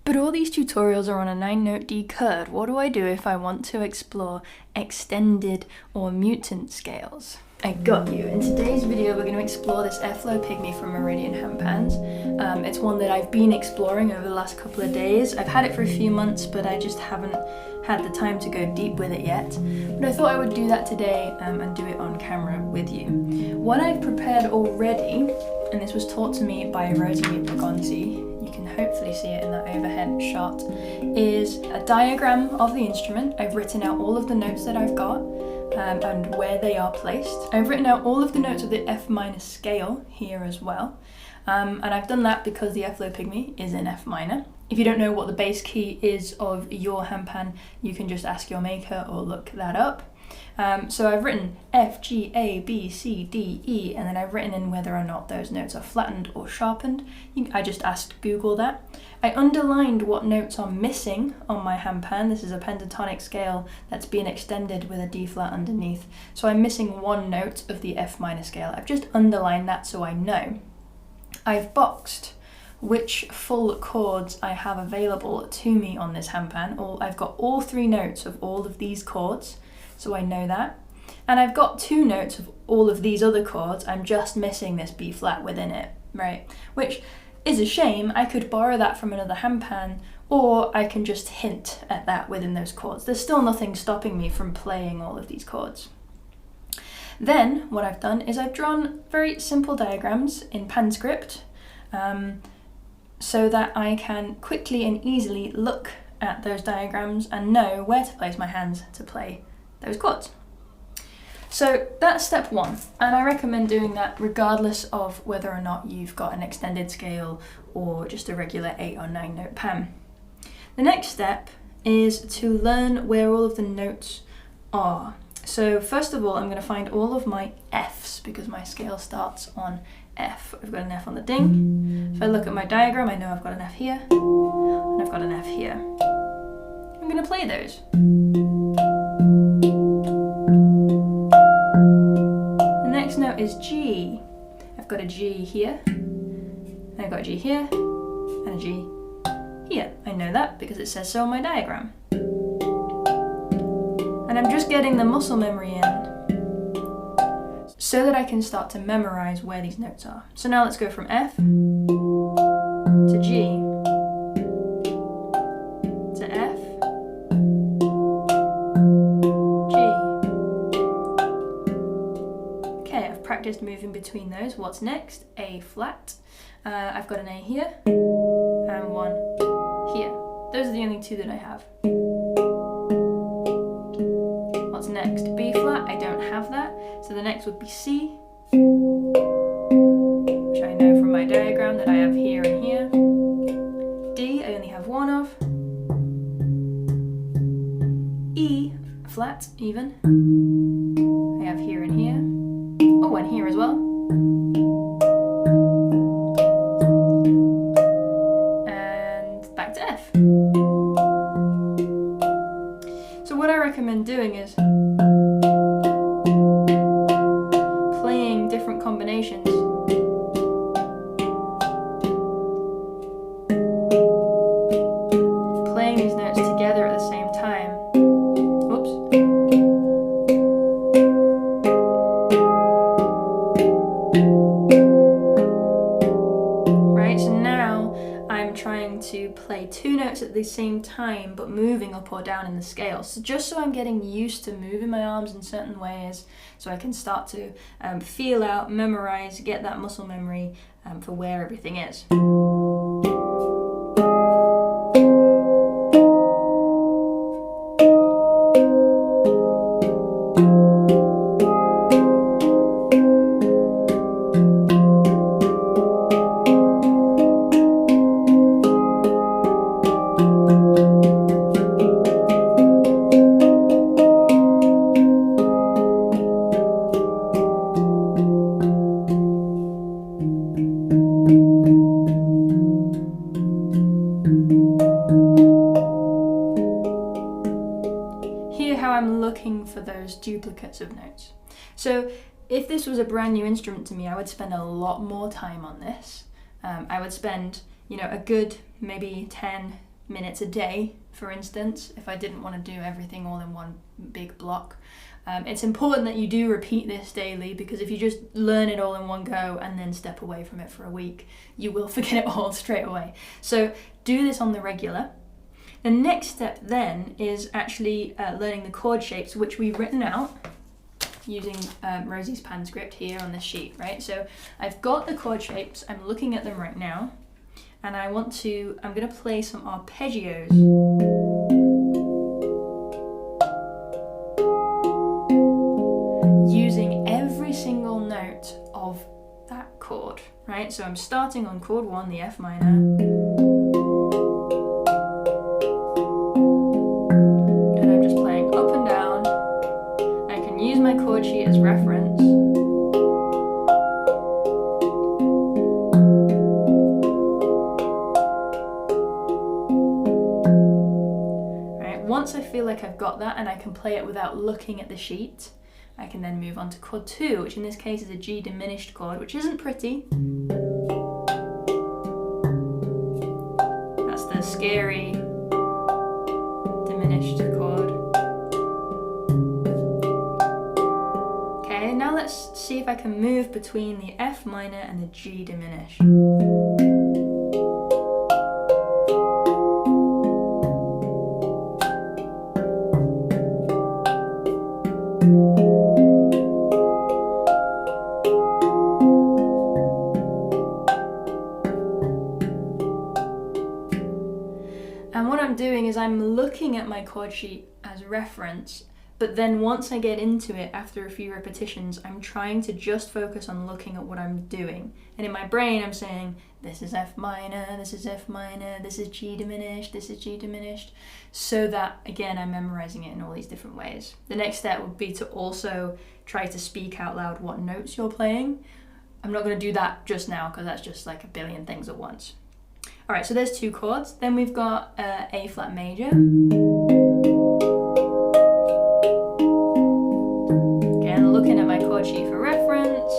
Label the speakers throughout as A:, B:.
A: But all these tutorials are on a 9-note D kurd. What do I do if I want to explore extended or mutant scales? I got you. In today's video we're going to explore this F-low Pygmy from Meridian Handpans. It's one that I've been exploring over the last couple of days. I've had it for a few months, but I just haven't had the time to go deep with it yet. But I thought I would do that today and do it on camera with you. What I've prepared already, and this was taught to me by Rosie Pagonzi, you can hopefully see it in that overhead shot, is a diagram of the instrument. I've written out all of the notes that I've got and where they are placed. I've written out all of the notes of the F minor scale here as well. And I've done that because the F-low Pygmy is in F minor. If you don't know what the bass key is of your handpan, you can just ask your maker or look that up. So I've written F, G, A, B, C, D, E, and then I've written in whether or not those notes are flattened or sharpened. I just asked Google that. I underlined what notes are missing on my handpan. This is a pentatonic scale that's been extended with a D flat underneath. So I'm missing one note of the F minor scale. I've just underlined that so I know. I've boxed which full chords I have available to me on this handpan. I've got all 3 notes of all of these chords, so I know that. And I've got 2 notes of all of these other chords. I'm just missing this B flat within it, right? Which is a shame. I could borrow that from another handpan, or I can just hint at that within those chords. There's still nothing stopping me from playing all of these chords. Then what I've done is I've drawn very simple diagrams in pan script, so that I can quickly and easily look at those diagrams and know where to place my hands to play those chords. So that's step 1, and I recommend doing that regardless of whether or not you've got an extended scale or just a regular 8 or 9 note pan. The next step is to learn where all of the notes are. So first of all, I'm going to find all of my Fs because my scale starts on F. I've got an F on the ding. If I look at my diagram, I know I've got an F here, and I've got an F here. I'm going to play those. The next note is G. I've got a G here, and I've got a G here, and a G here. I know that because it says so on my diagram. And I'm just getting the muscle memory in so that I can start to memorize where these notes are. So now let's go from F to G to F, G. Okay, I've practiced moving between those. What's next? A flat. I've got an A here and one here. Those are the only 2 that I have. What's next? B flat, I don't have that. So the next would be C, which I know from my diagram that I have here and here. D, I only have 1 of. E, flat, even. I have here and here. Oh, and here as well. And back to F. So what I recommend doing is playing different combinations. Playing these notes together at the same time. Whoops. Right, so now I'm trying to play 2 notes at the same time, but moving up or down in the scale. So just so I'm getting used to moving my arms in certain ways, so I can start to feel out, memorize, get that muscle memory for where everything is. For those duplicates of notes. So if this was a brand new instrument to me, I would spend a lot more time on this. I would spend, a good maybe 10, minutes a day, for instance, if I didn't want to do everything all in one big block. It's important that you do repeat this daily, because if you just learn it all in one go and then step away from it for a week, you will forget it all straight away. So do this on the regular. The next step then is actually learning the chord shapes, which we've written out using Rosie's pan script here on this sheet, right? So I've got the chord shapes, I'm looking at them right now, and I'm going to play some arpeggios. Using every single note of that chord, right? So I'm starting on chord 1, the F minor. And I'm just playing up and down. I can use my chord sheet as reference. Right, once I feel like I've got that and I can play it without looking at the sheet, I can then move on to chord 2, which in this case is a G diminished chord, which isn't pretty. That's the scary diminished chord. Okay, now let's see if I can move between the F minor and the G diminished. I'm looking at my chord sheet as reference, but then once I get into it after a few repetitions, I'm trying to just focus on looking at what I'm doing. And in my brain, I'm saying, this is F minor, this is F minor, this is G diminished, this is G diminished, so that, again, I'm memorizing it in all these different ways. The next step would be to also try to speak out loud what notes you're playing. I'm not going to do that just now, because that's just like a billion things at once. All right, so there's 2 chords. Then we've got A flat major. Again, looking at my chord sheet for reference,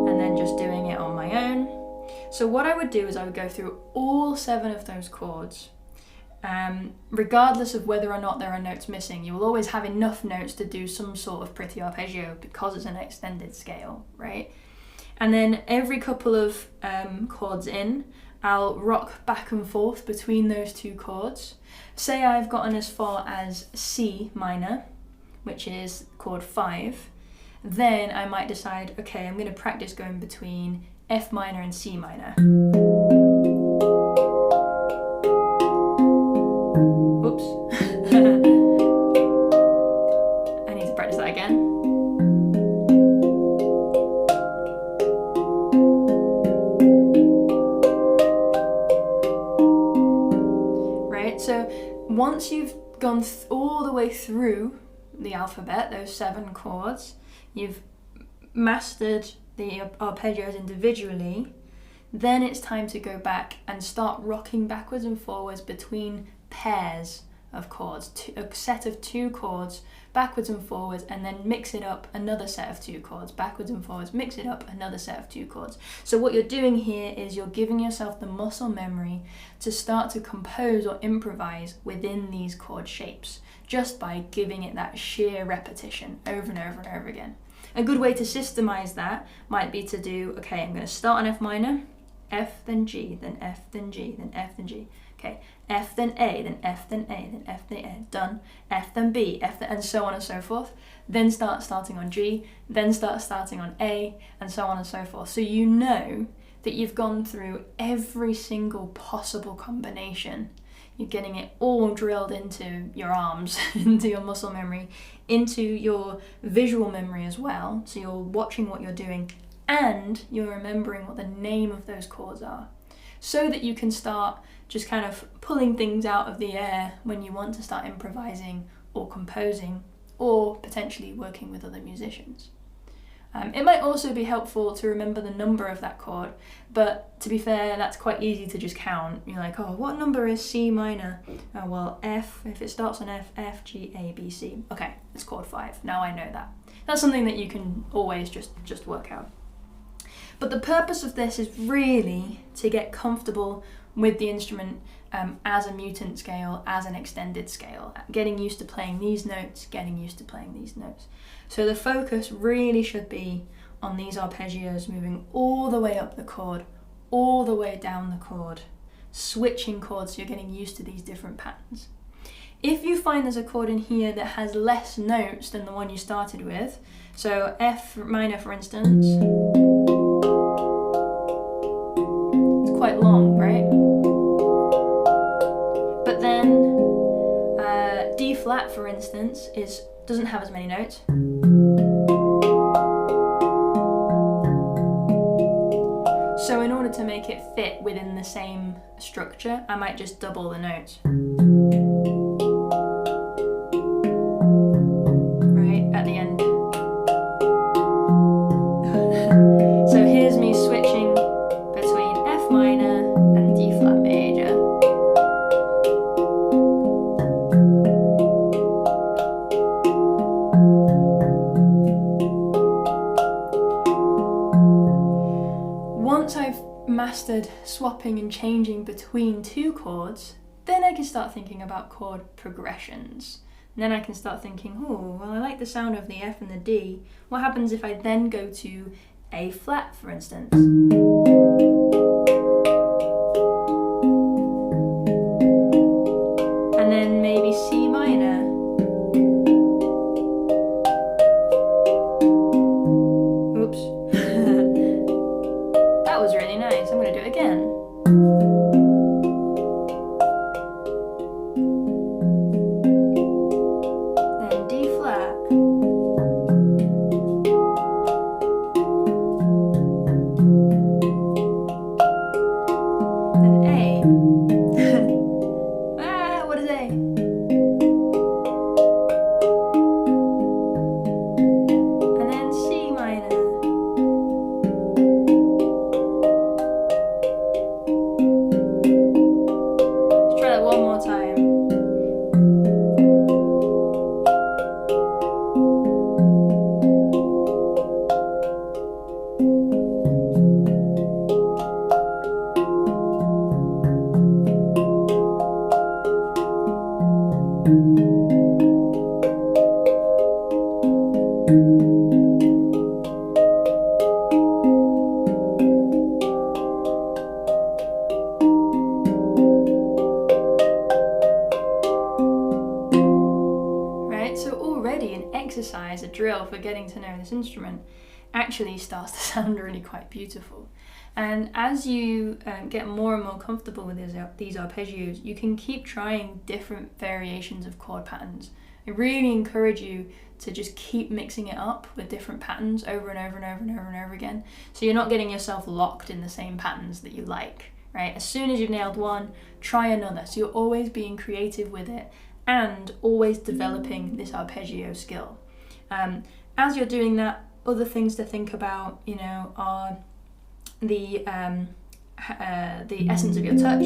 A: and then just doing it on my own. So what I would do is I would go through all 7 of those chords, regardless of whether or not there are notes missing. You will always have enough notes to do some sort of pretty arpeggio because it's an extended scale, right? And then every couple of chords in, I'll rock back and forth between those 2 chords. Say I've gotten as far as C minor, which is chord 5, then I might decide, okay, I'm going to practice going between F minor and C minor. Oops. I need to practice that again. So once you've gone all the way through the alphabet, those 7 chords, you've mastered the arpeggios individually, then it's time to go back and start rocking backwards and forwards between pairs of chords, a set of 2 chords, backwards and forwards, and then mix it up, another set of 2 chords, backwards and forwards, mix it up, another set of 2 chords. So what you're doing here is you're giving yourself the muscle memory to start to compose or improvise within these chord shapes, just by giving it that sheer repetition over and over and over again. A good way to systemize that might be to do, okay, I'm going to start on F minor, F, then G, then F, then G, then F, then G. Okay, F, then A, then F, then A, then F, then A, done. F, then B, F, then, and so on and so forth. Then starting on G, then starting on A, and so on and so forth. So you know that you've gone through every single possible combination. You're getting it all drilled into your arms, into your muscle memory, into your visual memory as well. So you're watching what you're doing, and you're remembering what the name of those chords are, so that you can start just kind of pulling things out of the air when you want to start improvising or composing or potentially working with other musicians. It might also be helpful to remember the number of that chord, but to be fair, that's quite easy to just count. You're like, oh, what number is C minor? Oh, well, F, if it starts on F, F, G, A, B, C. Okay, it's chord 5. Now I know that. That's something that you can always just work out. But the purpose of this is really to get comfortable with the instrument as a mutant scale, as an extended scale, getting used to playing these notes, getting used to playing these notes. So the focus really should be on these arpeggios moving all the way up the chord, all the way down the chord, switching chords so you're getting used to these different patterns. If you find there's a chord in here that has less notes than the one you started with, so F minor for instance, it's quite long, right? But then D flat for instance doesn't have as many notes. So in order to make it fit within the same structure, I might just double the notes. Right, at the end. So here's me switching between F minor and D flat major. Once I've mastered swapping and changing between two chords, then I can start thinking about chord progressions. And then I can start thinking, oh, well, I like the sound of the F and the D. What happens if I then go to A flat, for instance? And then maybe C minor. Oops. That was really nice. I'm going to do it again. Then D flat. Then A. What is A? And then C minor. One more time. Exercise, a drill for getting to know this instrument actually starts to sound really quite beautiful. And as you get more and more comfortable with these arpeggios, you can keep trying different variations of chord patterns. I really encourage you to just keep mixing it up with different patterns over and over and over and over and over again, so you're not getting yourself locked in the same patterns that you like, right? As soon as you've nailed one, try another. So you're always being creative with it and always developing this arpeggio skill. As you're doing that, other things to think about, you know, are the essence of your touch,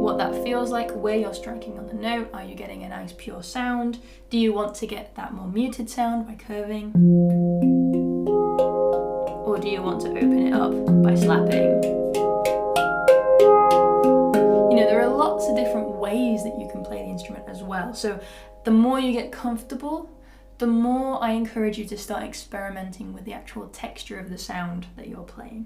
A: what that feels like, where you're striking on the note. Are you getting a nice pure sound? Do you want to get that more muted sound by curving? Or do you want to open it up by slapping? You know, there are lots of different ways that you can play the instrument as well. So the more you get comfortable, the more I encourage you to start experimenting with the actual texture of the sound that you're playing.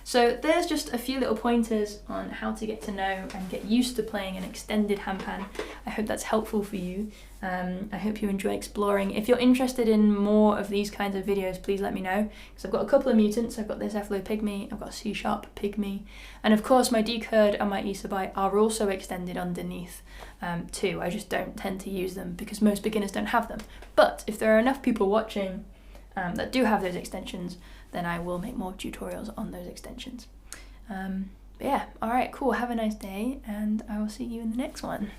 A: So there's just a few little pointers on how to get to know and get used to playing an extended handpan. I hope that's helpful for you. I hope you enjoy exploring. If you're interested in more of these kinds of videos, please let me know, because I've got a couple of mutants. I've got this F-low Pygmy, I've got a C-sharp Pygmy, and of course my D kurd and my Sabye are also extended underneath too. I just don't tend to use them because most beginners don't have them. But if there are enough people watching that do have those extensions, then I will make more tutorials on those extensions. But yeah, alright, cool, have a nice day, and I will see you in the next one.